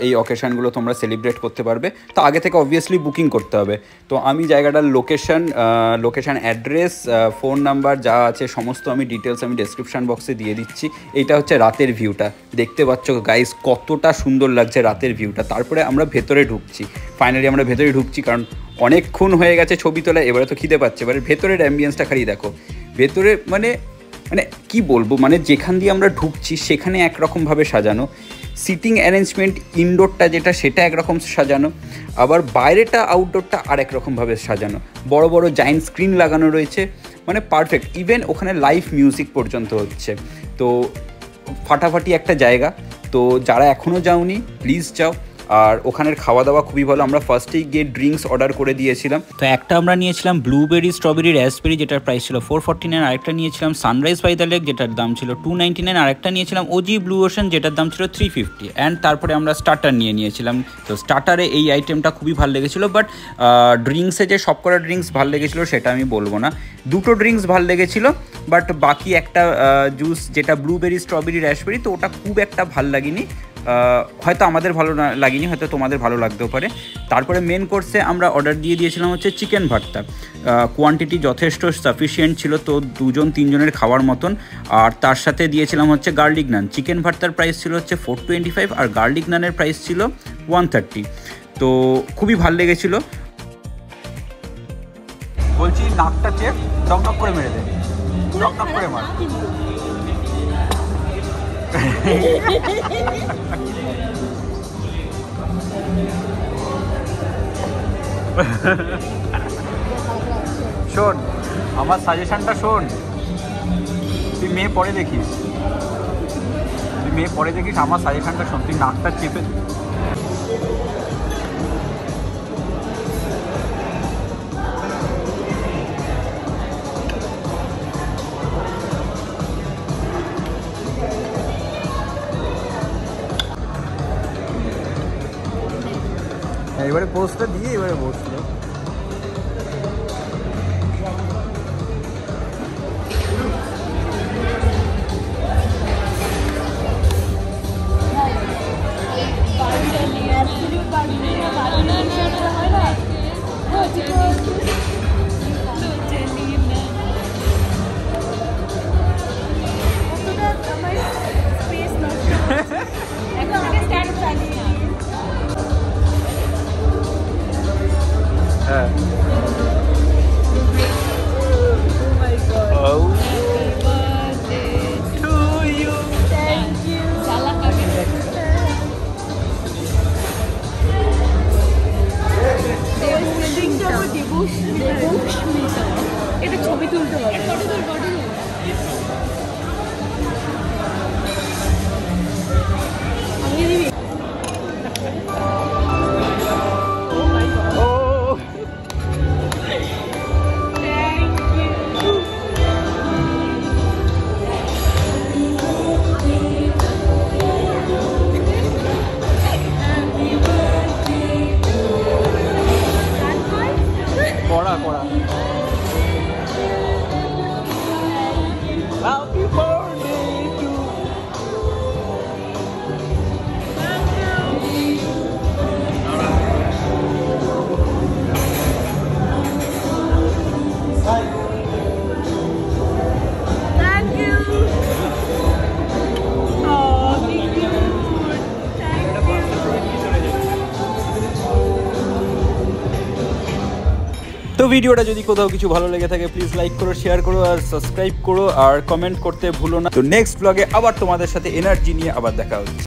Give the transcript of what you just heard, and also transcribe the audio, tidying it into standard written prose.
এই অকেশানগুলো তোমরা সেলিব্রেট করতে পারবে। তো আগে থেকে অবভিয়াসলি বুকিং করতে হবে। তো আমি জায়গাটার লোকেশান অ্যাড্রেস, ফোন নাম্বার যা আছে সমস্ত আমি ডিটেলস আমি ডেসক্রিপশান বক্সে দিয়ে দিচ্ছি। এইটা হচ্ছে রাতের ভিউটা, দেখতে পাচ্ছ গাইস কতটা সুন্দর লাগছে রাতের ভিউটা। তারপরে আমরা ভেতরে ঢুকছি, ফাইনালি আমরা ভেতরে ঢুকছি, কারণ অনেকক্ষণ হয়ে গেছে ছবি তোলা, এবারে তো খিদে পাচ্ছে। এবারে ভেতরের অ্যাম্বিয়েন্সটা খালি দেখো, ভেতরে মানে কি বলবো, মানে যেখান দিয়ে আমরা ঢুকছি সেখানে একরকমভাবে সাজানো, সিটিং অ্যারেঞ্জমেন্ট ইনডোরটা যেটা সেটা একরকম সাজানো, আবার বাইরেটা আউটডোরটা আর একরকমভাবে সাজানো, বড় বড় জায়েন্ট স্ক্রিন লাগানো রয়েছে, মানে পারফেক্ট। ইভেন ওখানে লাইভ মিউজিক পর্যন্ত হচ্ছে। তো ফাটাফাটি একটা জায়গা। তো যারা এখনও যাওনি প্লিজ যাও। আর ওখানের খাওয়া দাওয়া খুবই ভালো। আমরা ফার্স্টেই গিয়ে ড্রিঙ্কস অর্ডার করে দিয়েছিলাম। তো একটা আমরা নিয়েছিলাম ব্লুবেরি স্ট্রবেরি রাসবেরি, যেটার প্রাইস ছিল 449, আরেকটা নিয়েছিলাম সানরাইজ বাই দ্য লেক, যেটার দাম ছিল 299, আরেকটা নিয়েছিলাম ওজি ব্লু ওশান, যেটার দাম ছিল 350। অ্যান্ড তারপরে আমরা স্টার্টার নিয়েছিলাম। তো স্টার্টারে এই আইটেমটা খুবই ভালো লেগেছিলো, বাট ড্রিঙ্কসে যে সবকটা ড্রিঙ্কস ভালো লেগেছিলো সেটা আমি বলবো না। দুটো ড্রিঙ্কস ভালো লেগেছিলো, বাট বাকি একটা জুস যেটা ব্লুবেরি স্ট্রবেরি রাসবেরি, তো ওটা খুব একটা ভালো লাগেনি। হয়তো আমাদের ভালো লাগেনি, হয়তো তোমাদের ভালো লাগতেও পারে। তারপরে মেন কোর্সে আমরা অর্ডার দিয়েছিলাম হচ্ছে চিকেন ভর্তা। কোয়ান্টিটি যথেষ্ট সাফিসিয়েন্ট ছিল, তো 2-3 জনের খাওয়ার মতন। আর তার সাথে দিয়েছিলাম হচ্ছে গার্লিক নান। চিকেন ভর্তার প্রাইস ছিল হচ্ছে 425, আর গার্লিক নানের প্রাইস ছিল 130। তো খুবই ভালো লেগেছিলো। বলছি নাকটা চেপ টক করে মেরে দেবে, টক করে মার। শোন আমার সাজেশনটা শোন, তুই মেয়ে পরে দেখিস, আমার সাজেশনটা শোন, তুই নাকটা চেপে এবারে পোস্টটা দিয়ে এবারে বসলো। হ্যাঁ এটা ছবি তুলতে হবে। তো ভিডিওটা যদি কোথাও কিছু ভালো লেগে থাকে প্লিজ লাইক করো, শেয়ার করো আর সাবস্ক্রাইব করো, আর কমেন্ট করতে ভুলো না। তো নেক্সট ব্লগে আবার তোমাদের সাথে এনার্জি নিয়ে আবার দেখা হচ্ছে।